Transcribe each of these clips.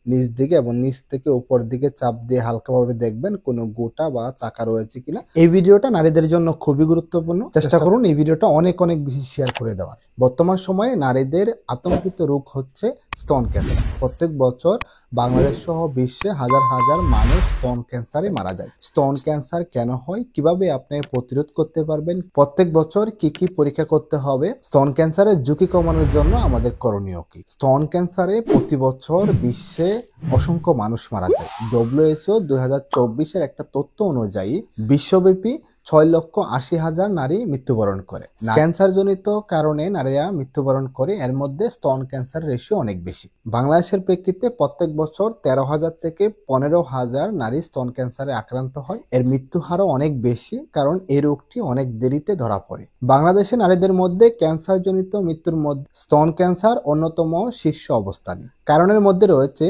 নিচ দিকে এবং নিচ থেকে উপর দিকে চাপ দিয়ে হালকাভাবে দেখবেন কোনো গোটা বা চাকা রয়েছে কিনা। এই ভিডিওটা নারীদের জন্য খুবই গুরুত্বপূর্ণ। চেষ্টা করুন এই ভিডিওটা অনেক অনেক বেশি শেয়ার করে দেওয়ার। বর্তমান সময়ে নারীদের আতঙ্কিত রোগ হচ্ছে স্তন ক্যান্সার। প্রত্যেক বছর বাংলাদেশ সহ বিশ্বে হাজার হাজার মানুষ স্তন ক্যান্সারে মারা যায়। স্তন ক্যান্সার কেন হয়, কিভাবে আপনি প্রতিরোধ করতে পারবেন, প্রত্যেক বছর কি কি পরীক্ষা করতে হবে, স্তন ক্যান্সারের ঝুঁকি কমানোর জন্য আমাদের করণীয় কি। স্তন ক্যান্সারে প্রতি বছর বিশ্বে অসংখ্য মানুষ মারা যায়। WHO 2024-এর একটা তথ্য অনুযায়ী বিশ্বব্যাপী 6,80,000 নারী মৃত্যুবরণ করে। ক্যান্সার জনিত কারণে নারীরা মৃত্যুবরণ করে, এর মধ্যে স্তন ক্যান্সার রেশিও অনেক বেশি। বাংলাদেশের প্রেক্ষিতে প্রত্যেক বছর 13,000 থেকে 15,000 নারী স্তন ক্যান্সারে আক্রান্ত হয়। এর মৃত্যু হারও অনেক বেশি, কারণ এই রোগটি অনেক দেরিতে ধরা পড়ে। বাংলাদেশে নারীদের মধ্যে ক্যান্সার জনিত মৃত্যুর মধ্যে স্তন ক্যান্সার অন্যতম শীর্ষ অবস্থানে। কারণের মধ্যে রয়েছে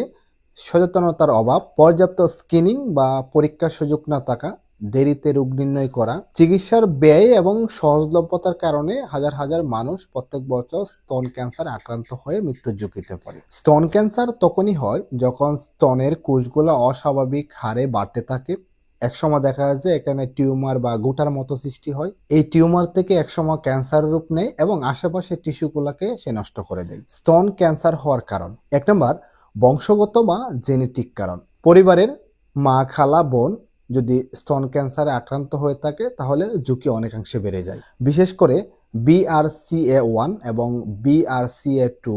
সচেতনতার অভাব, পর্যাপ্ত স্ক্রিনিং বা পরীক্ষার সুযোগ না থাকা, দেরিতে রোগ নির্ণয় করা, চিকিৎসার ব্যয় এবং সহজলভ্যতার কারণে হাজার হাজার মানুষ প্রত্যেক বছর স্তন ক্যান্সার আক্রান্ত হয়ে মৃত্যুর ঝুঁকিতে পড়ে। স্তন ক্যান্সার তখনই হয় যখন স্তনের কোষগুলো অস্বাভাবিক হারে বাড়তে থাকে। একসময় দেখা যায় যে এখানে টিউমার বা গোটার মতো সৃষ্টি হয়। এই টিউমার থেকে একসময় ক্যান্সার রূপ নেয় এবং আশেপাশের টিস্যুগুলোকে সে নষ্ট করে দেয়। স্তন ক্যান্সার হওয়ার কারণ: 1 নম্বর, বংশগত বা জেনেটিক কারণ। পরিবারের মা, খালা, বোন যদি স্তন ক্যান্সারে আক্রান্ত হয়ে থাকে তাহলে ঝুঁকি অনেকাংশে বেড়ে যায়। বিশেষ করে BRCA1 এবং BRCA2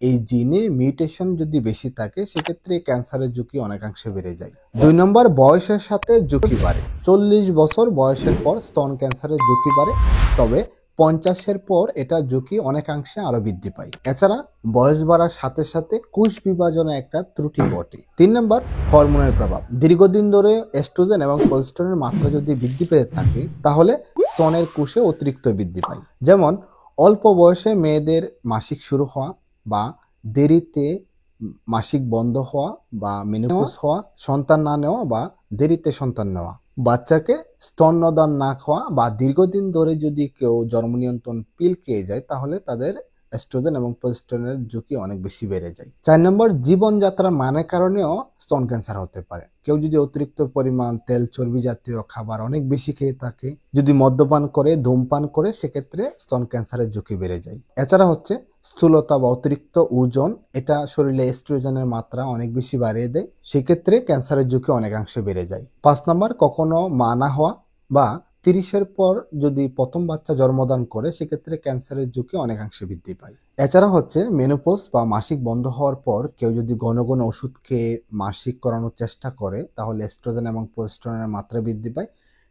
এই জিনে মিউটেশন যদি বেশি থাকে সেক্ষেত্রে ক্যান্সারের ঝুঁকি অনেকাংশে বেড়ে যায়। 2 নম্বর, বয়সের সাথে ঝুঁকি বাড়ে। 40 বছর বয়সের পর স্তন ক্যান্সারের ঝুঁকি বাড়ে, তবে 50-এর পর এটা ঝুঁকি অনেকাংশে আরো বৃদ্ধি পায়। এছাড়া বয়স বাড়ার সাথে সাথে কোষ বিভাজনে একটা ত্রুটি ঘটে। 3 নম্বর, হরমোনের প্রভাব। দীর্ঘদিন ধরে এস্ট্রোজেন এবং প্রোজেস্টেরনের মাত্রা যদি বৃদ্ধি পেতে থাকে তাহলে স্তনের কোষে অতিরিক্ত বৃদ্ধি পায়। যেমন অল্প বয়সে মেয়েদের মাসিক শুরু হওয়া বা দেরিতে মাসিক বন্ধ হওয়া বা মেনোপজ হওয়া, সন্তান না নেওয়া বা দেরিতে সন্তান নেওয়া, বাচ্চাকে স্তন্যদান না খাওয়া বা দীর্ঘদিন ধরে যদি কেউ জন্ম নিয়ন্ত্রণ পিল খেয়ে যায় তাহলে তাদের এস্ট্রোজেন এবং প্রোজেস্টেরনের ঝুঁকি অনেক বেশি বেড়ে যায়। 4 নম্বর, জীবনযাত্রার মানের কারণেও স্তন ক্যান্সার হতে পারে। কেউ যদি অতিরিক্ত পরিমাণ তেল, চর্বি জাতীয় খাবার অনেক বেশি খেয়ে থাকে, যদি মদ্যপান করে, ধূমপান করে, সেক্ষেত্রে স্তন ক্যান্সারের ঝুঁকি বেড়ে যায়। এছাড়া হচ্ছে স্থূলতা বা অতিরিক্ত ওজন, এটা শরীরে এস্ট্রোজেনের মাত্রা অনেক বেশি বাড়িয়ে দেয়, সেক্ষেত্রে ক্যান্সারের ঝুঁকি অনেকাংশে বেড়ে যায়। 5 নম্বর, কখনো মা না হওয়া বা 30-এর পর যদি প্রথম বাচ্চা জন্মদান করে সেক্ষেত্রে ক্যান্সারের ঝুঁকি অনেকাংশে বৃদ্ধি পায়। এছাড়া হচ্ছে মেনোপজ বা মাসিক বন্ধ হওয়ার পর কেউ যদি ঘন ঘন ওষুধ খেয়ে মাসিক করানোর চেষ্টা করে তাহলে এস্ট্রোজেন এবং প্রোজেস্টেরনের মাত্রা বৃদ্ধি পায়,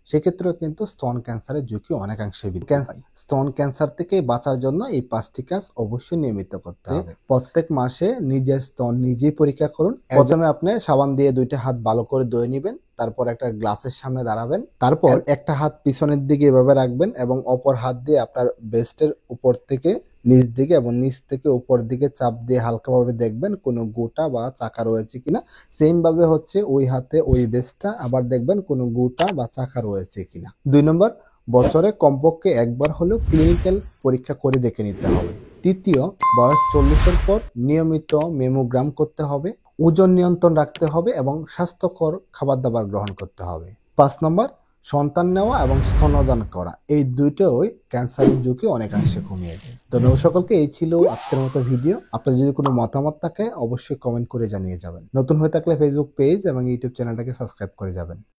সেক্ষেত্রেও কিন্তু স্তন ক্যান্সারের ঝুঁকি অনেকাংশে বৃদ্ধি পায়। স্তন ক্যান্সার থেকে বাঁচার জন্য এই 5টি কাজ অবশ্যই নিয়মিত করতে হবে। প্রত্যেক মাসে নিজের স্তন নিজেই পরীক্ষা করুন। প্রথমে আপনি সাবান দিয়ে 2টা হাত ভালো করে ধুয়ে নেবেন, তারপর একটা গ্লাসের সামনে দাঁড়াবেন, তারপর একটা হাত পিছনের দিকে এভাবে রাখবেন এবং অপর হাত দিয়ে আপনার ব্রেস্টের উপর থেকে নিচ দিকে এবং নিচ থেকে উপর দিকে চাপ দিয়ে হালকাভাবে দেখবেন কোনো গোটা বা চাকা রয়েছে কিনা। সেম ভাবে হচ্ছে ওই হাতে ওই ব্রেস্টটা আবার দেখবেন কোনো গোটা বা চাকা রয়েছে কিনা। 2 নম্বর, বছরে কমপক্ষে একবার হলেও ক্লিনিক্যাল পরীক্ষা করে দেখে নিতে হবে। তৃতীয়, বয়স 40-এর পর নিয়মিত মেমোগ্রাম করতে হবে, ওজন নিয়ন্ত্রণ রাখতে হবে এবং স্বাস্থ্যকর খাবার দাবার গ্রহণ করতে হবে। 5 নম্বর, সন্তান নেওয়া এবং স্তন্যদান করা, এই দুইটাই ক্যান্সারের ঝুঁকি অনেকাংশে কমিয়ে দেয়। ধন্যবাদ সকলকে। এই ছিল আজকের মতো ভিডিও। আপনার যদি কোনো মতামত থাকে অবশ্যই কমেন্ট করে জানিয়ে যাবেন। নতুন হয়ে থাকলে ফেসবুক পেজ এবং ইউটিউব চ্যানেলটাকে সাবস্ক্রাইব করে যাবেন।